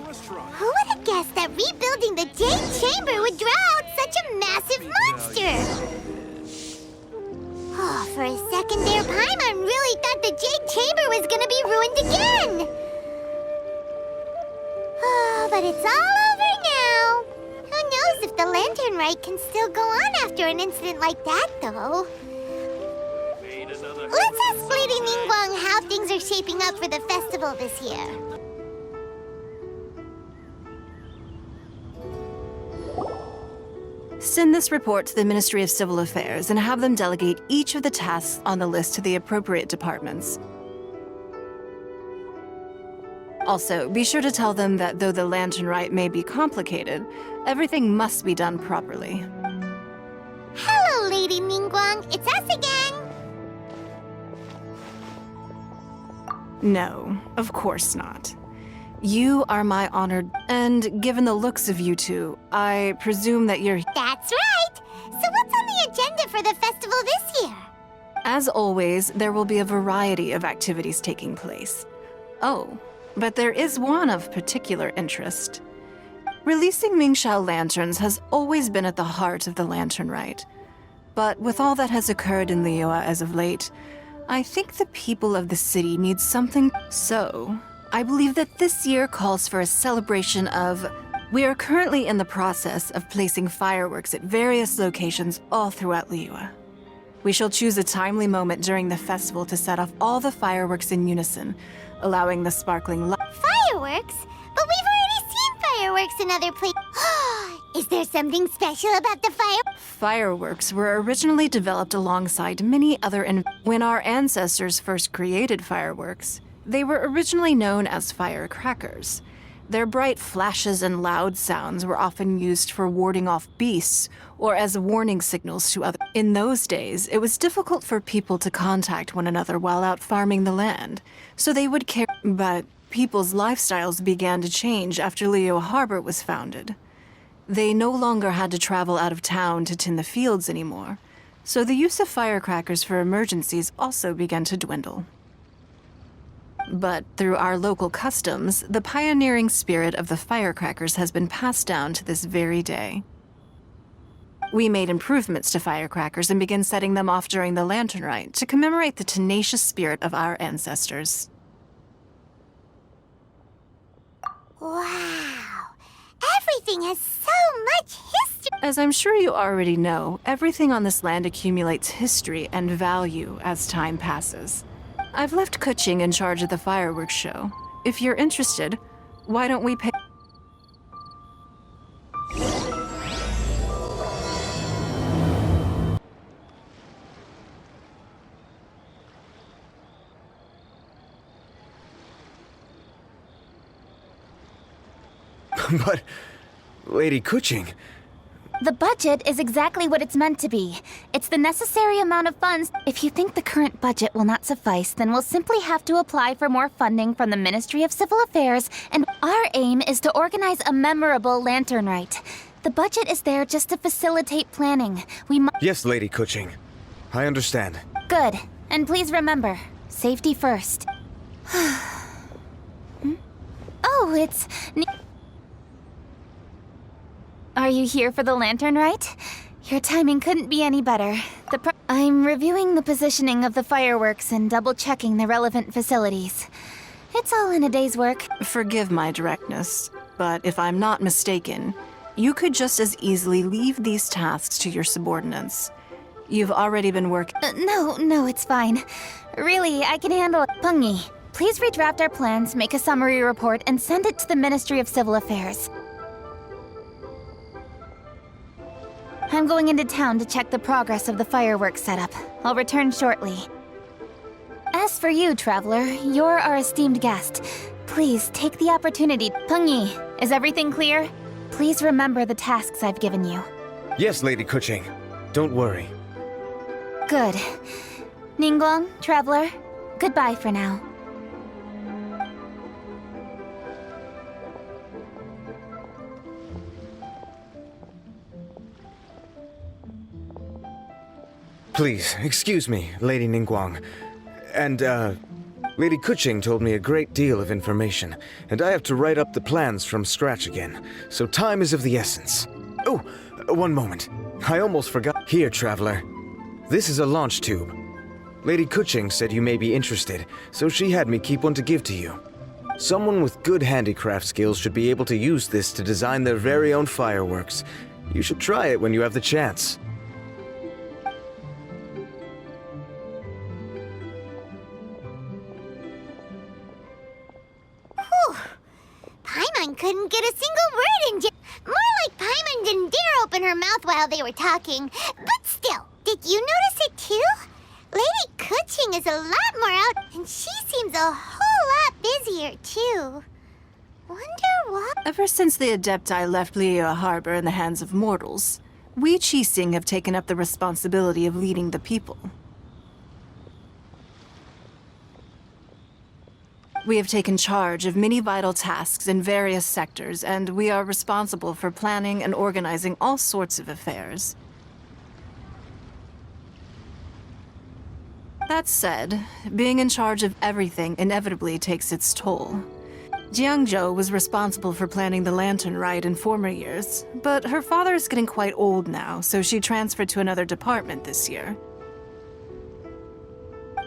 Who would have guessed that rebuilding the Jade Chamber would draw out such a massive monster? Oh, for a second there, Paimon really thought the Jade Chamber was gonna be ruined again. Oh, but it's all over now. Who knows if the Lantern Rite can still go on after an incident like that, though. Let's ask Lady Ningguang how things are shaping up for the festival this year. Send this report to the Ministry of Civil Affairs and have them delegate each of the tasks on the list to the appropriate departments. Also, be sure to tell them that though the Lantern Rite may be complicated, everything must be done properly. Hello, Lady Ningguang. It's us again. No, of course not. You are my honored, and given the looks of you two, I presume that you're... That's right! So what's on the agenda for the festival this year? As always, there will be a variety of activities taking place. Oh, but there is one of particular interest. Releasing Mingxiao lanterns has always been at the heart of the Lantern Rite. But with all that has occurred in Liyue as of late, I think the people of the city need something. So, I believe that this year calls for a celebration of... We are currently in the process of placing fireworks at various locations all throughout Liyue. We shall choose a timely moment during the festival to set off all the fireworks in unison, allowing the sparkling light. Fireworks? But we've already seen fireworks in other places. Is there something special about the Fireworks were originally developed alongside many other when our ancestors first created fireworks, they were originally known as firecrackers. Their bright flashes and loud sounds were often used for warding off beasts or as warning signals to others. In those days, it was difficult for people to contact one another while out farming the land, so they would carry. But people's lifestyles began to change after Liyue Harbor was founded. They no longer had to travel out of town to tend the fields anymore, so the use of firecrackers for emergencies also began to dwindle. But through our local customs, the pioneering spirit of the firecrackers has been passed down to this very day. We made improvements to firecrackers and began setting them off during the Lantern Rite to commemorate the tenacious spirit of our ancestors. Wow! Everything has so much history! As I'm sure you already know, everything on this land accumulates history and value as time passes. I've left Kuching in charge of the fireworks show. If you're interested, why don't we pay... But, Lady Kuching... The budget is exactly what it's meant to be. It's the necessary amount of funds. If you think the current budget will not suffice, then we'll simply have to apply for more funding from the Ministry of Civil Affairs, and our aim is to organize a memorable Lantern Rite. The budget is there just to facilitate planning. Yes, Lady Kuching. I understand. Good. And please remember, safety first. Oh, it's... Are you here for the Lantern Rite? Your timing couldn't be any better. I'm reviewing the positioning of the fireworks and double-checking the relevant facilities. It's all in a day's work. Forgive my directness, but if I'm not mistaken, you could just as easily leave these tasks to your subordinates. You've already been working... No, it's fine. Really, I can handle it. Pungi, please redraft our plans, make a summary report, and send it to the Ministry of Civil Affairs. I'm going into town to check the progress of the fireworks setup. I'll return shortly. As for you, Traveler, you're our esteemed guest. Please take the opportunity. Pungi, is everything clear? Please remember the tasks I've given you. Yes, Lady Kuching. Don't worry. Good. Ningguang, Traveler, goodbye for now. Please, excuse me, Lady Ningguang. And, Lady Kuching told me a great deal of information, and I have to write up the plans from scratch again, so time is of the essence. Oh, one moment. I almost forgot. Here, traveler. This is a launch tube. Lady Kuching said you may be interested, so she had me keep one to give to you. Someone with good handicraft skills should be able to use this to design their very own fireworks. You should try it when you have the chance. Paimon couldn't get a single word in. More like Paimon didn't dare open her mouth while they were talking. But still, did you notice it too? Lady Kuching is a lot more out, and she seems a whole lot busier too. Wonder why? Ever since the Adepti left Liyue Harbor in the hands of mortals, we Qixing have taken up the responsibility of leading the people. We have taken charge of many vital tasks in various sectors, and we are responsible for planning and organizing all sorts of affairs. That said, being in charge of everything inevitably takes its toll. Jiangzhou was responsible for planning the lantern rite in former years, but her father is getting quite old now, so she transferred to another department this year.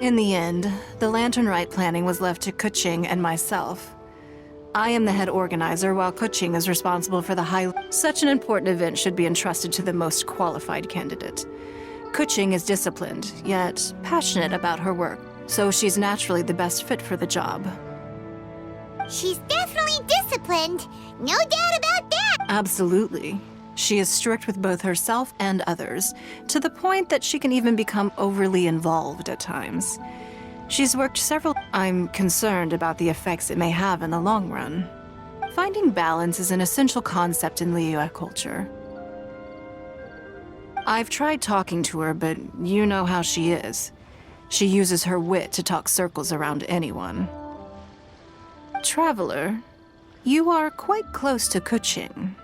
In the end, the lantern rite planning was left to Kuching and myself. I am the head organizer, while Kuching is responsible for the high... Such an important event should be entrusted to the most qualified candidate. Kuching is disciplined, yet passionate about her work, so she's naturally the best fit for the job. She's definitely disciplined. No doubt about that. Absolutely. She is strict with both herself and others, to the point that she can even become overly involved at times. She's worked several... I'm concerned about the effects it may have in the long run. Finding balance is an essential concept in Liyue culture. I've tried talking to her, but you know how she is. She uses her wit to talk circles around anyone. Traveler, you are quite close to Kuching.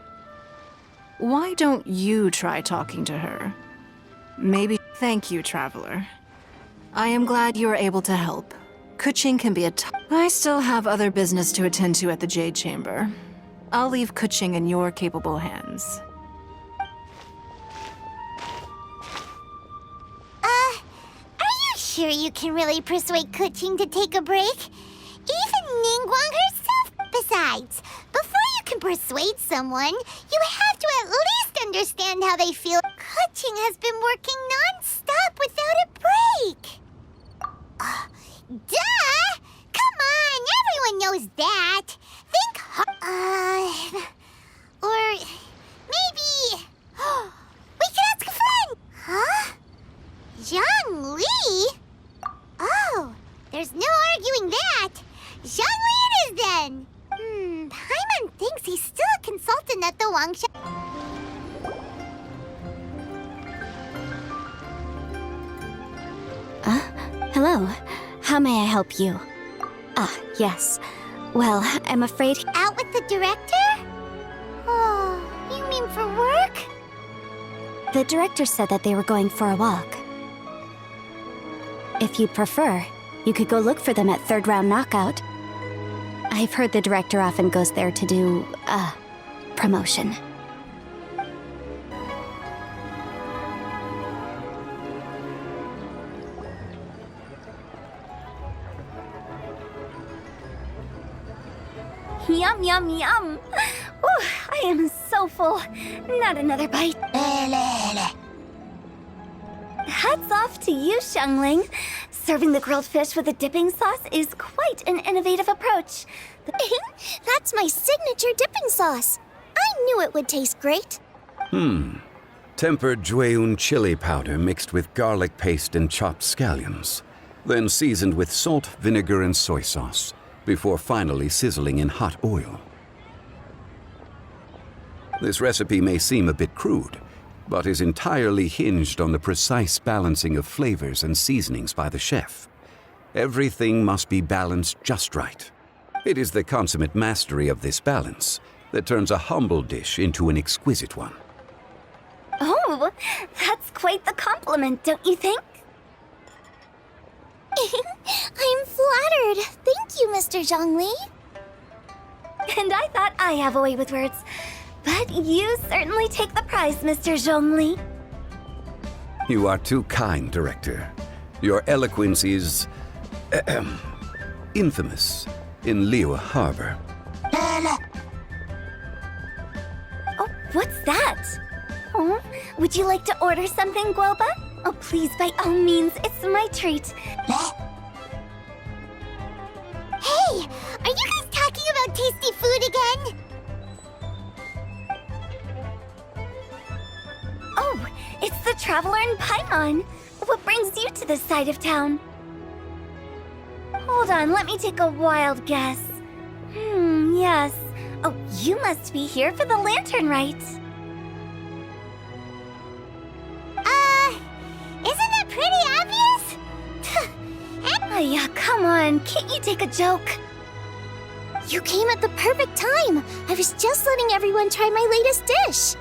Why don't you try talking to her? Maybe... Thank you, Traveler. I am glad you are able to help. Kuching can be a I still have other business to attend to at the Jade Chamber. I'll leave Kuching in your capable hands. Are you sure you can really persuade Kuching to take a break? Even Ningguang herself. Besides, before you can persuade someone, you have to at least understand how they feel. Kuching has been working non-stop without a break. Duh! Come on, everyone knows that. Think or maybe... we could ask a friend! Huh? Zhang Li? Oh, there's no arguing that. Zhang Li it is then. Paimon thinks he's still a consultant at the Wangsha. Hello. How may I help you? Yes. Well, I'm afraid... Out with the director? Oh, you mean for work? The director said that they were going for a walk. If you'd prefer, you could go look for them at Third Round Knockout. I've heard the director often goes there to do, promotion. Yum, yum, yum. Ooh, I am so full. Not another bite. Hats off to you, Xiangling. Serving the grilled fish with a dipping sauce is quite an innovative approach. That's my signature dipping sauce. I knew it would taste great. Tempered Jueyun chili powder mixed with garlic paste and chopped scallions, then seasoned with salt, vinegar, and soy sauce, before finally sizzling in hot oil. This recipe may seem a bit crude, but is entirely hinged on the precise balancing of flavors and seasonings by the chef. Everything must be balanced just right. It is the consummate mastery of this balance that turns a humble dish into an exquisite one. Oh, that's quite the compliment, don't you think? I'm flattered. Thank you, Mr. Zhongli. And I thought I have a way with words. But you certainly take the prize, Mr. Zhongli. You are too kind, Director. Your eloquence is infamous in Liyue Harbor. Oh, what's that? Oh, would you like to order something, Guoba? Oh, please, by all means, it's my treat. Hey, are you guys talking about tasty food again? Oh, it's the Traveler in Paimon. What brings you to this side of town? Hold on, let me take a wild guess. Yes. Oh, you must be here for the lantern, right? Isn't that pretty obvious? Oh, yeah, come on, can't you take a joke? You came at the perfect time. I was just letting everyone try my latest dish.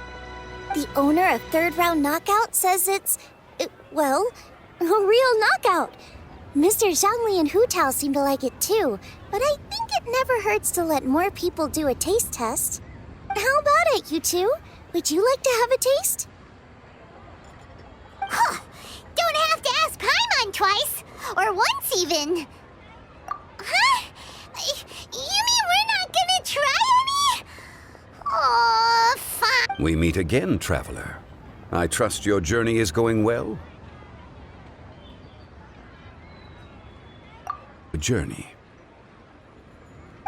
The owner of Third Round Knockout says it's, well, a real knockout. Mr. Zhongli and Hu Tao seem to like it too, but I think it never hurts to let more people do a taste test. How about it, you two? Would you like to have a taste? Huh. Don't have to ask Paimon twice, or once even. Huh? You mean we're not gonna try any? Oh, fine. We meet again, Traveler. I trust your journey is going well? A journey.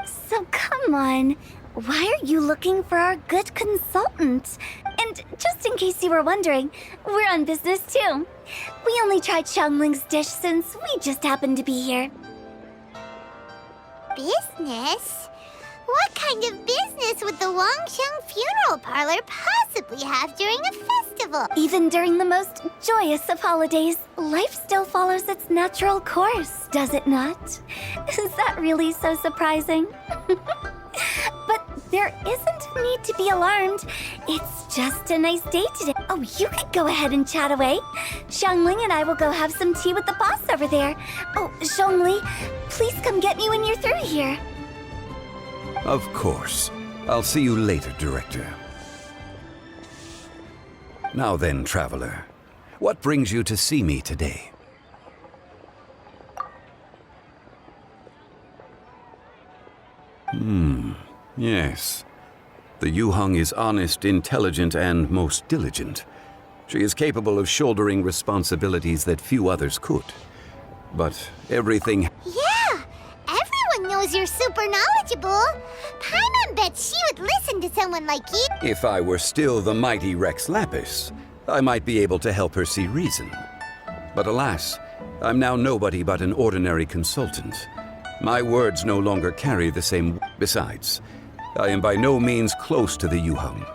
So come on, why are you looking for our good consultant? And just in case you were wondering, we're on business too. We only tried Xiangling's dish since we just happened to be here. Business? What kind of business would the Wangsheng Funeral Parlor possibly have during a festival? Even during the most joyous of holidays, life still follows its natural course, does it not? Is that really so surprising? But there isn't need to be alarmed. It's just a nice day today. Oh, you could go ahead and chat away. Xiangling and I will go have some tea with the boss over there. Oh, Zhongli, please come get me when you're through here. Of course. I'll see you later, Director. Now then, Traveler, what brings you to see me today? Yes. The Yuheng is honest, intelligent, and most diligent. She is capable of shouldering responsibilities that few others could. But everything... Yeah! Everyone knows you're super knowledgeable. Paimon bets she would listen to someone like you. If I were still the mighty Rex Lapis, I might be able to help her see reason. But alas, I'm now nobody but an ordinary consultant. My words no longer carry the same... Besides, I am by no means close to the Yuheng.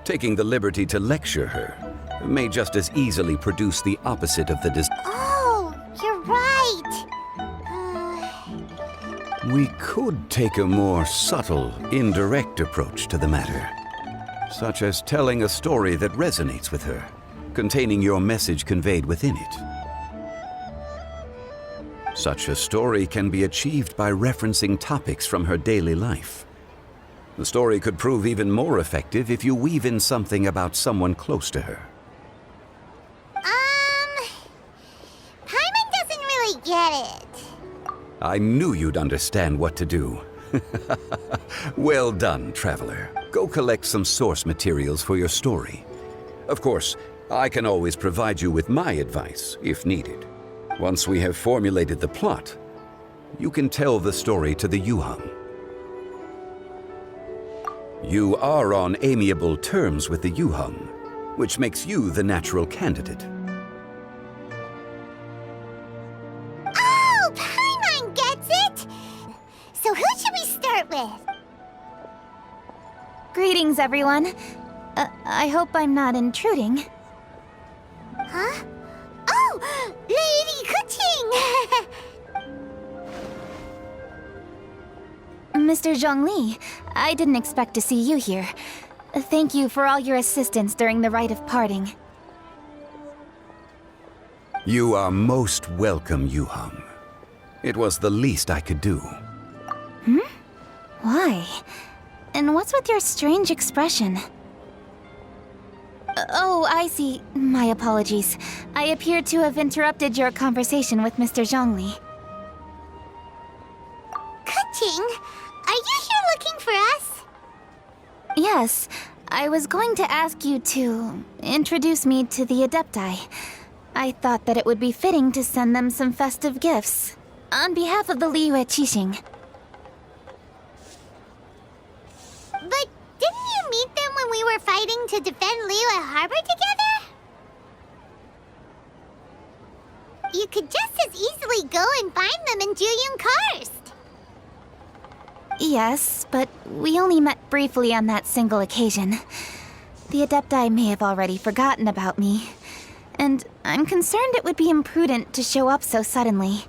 Taking the liberty to lecture her may just as easily produce the opposite of the Oh, you're right. We could take a more subtle, indirect approach to the matter, such as telling a story that resonates with her, containing your message conveyed within it. Such a story can be achieved by referencing topics from her daily life. The story could prove even more effective if you weave in something about someone close to her. Paimon doesn't really get it. I knew you'd understand what to do. Well done, Traveler. Go collect some source materials for your story. Of course, I can always provide you with my advice, if needed. Once we have formulated the plot, you can tell the story to the Yuheng. You are on amiable terms with the Yuheng, which makes you the natural candidate. Oh, Paimon gets it! So who should we start with? Greetings, everyone. I hope I'm not intruding. Huh? Oh, Lady Kuching! Mr. Zhongli, I didn't expect to see you here. Thank you for all your assistance during the rite of parting. You are most welcome, Yuheng. It was the least I could do. Why? And what's with your strange expression? Oh, I see. My apologies. I appear to have interrupted your conversation with Mr. Zhongli. Kuching, are you here looking for us? Yes, I was going to ask you to introduce me to the Adepti. I thought that it would be fitting to send them some festive gifts. On behalf of the Liyue Qixing. But didn't you meet them when we were fighting to defend Liyue Harbor together? You could just as easily go and find them in Juyun Karst. Yes, but we only met briefly on that single occasion. The Adepti may have already forgotten about me. And I'm concerned it would be imprudent to show up so suddenly.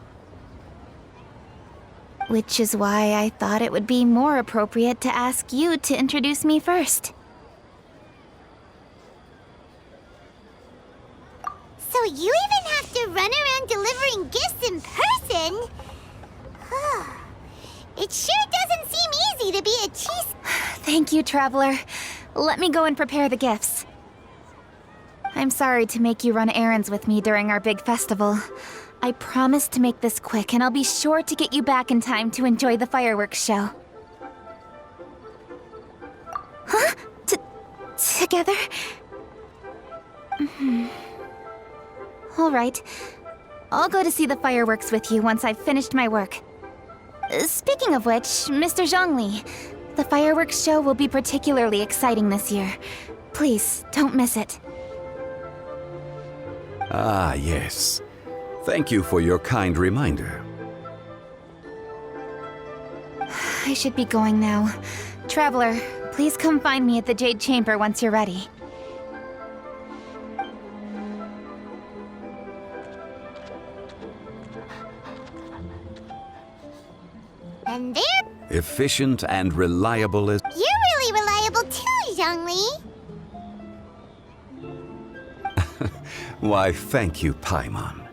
Which is why I thought it would be more appropriate to ask you to introduce me first. So you even have to run around delivering gifts in person? It sure doesn't seem easy to be a cheese... Thank you, Traveler. Let me go and prepare the gifts. I'm sorry to make you run errands with me during our big festival. I promise to make this quick, and I'll be sure to get you back in time to enjoy the fireworks show. Huh? Together? All right. I'll go to see the fireworks with you once I've finished my work. Speaking of which, Mr. Zhongli, the fireworks show will be particularly exciting this year. Please, don't miss it. Ah, yes. Thank you for your kind reminder. I should be going now. Traveler, please come find me at the Jade Chamber once you're ready. And there... Efficient and reliable as... You're really reliable too, Zhongli. Why, thank you, Paimon.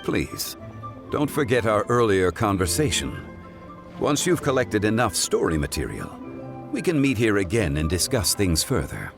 Please, don't forget our earlier conversation. Once you've collected enough story material, we can meet here again and discuss things further.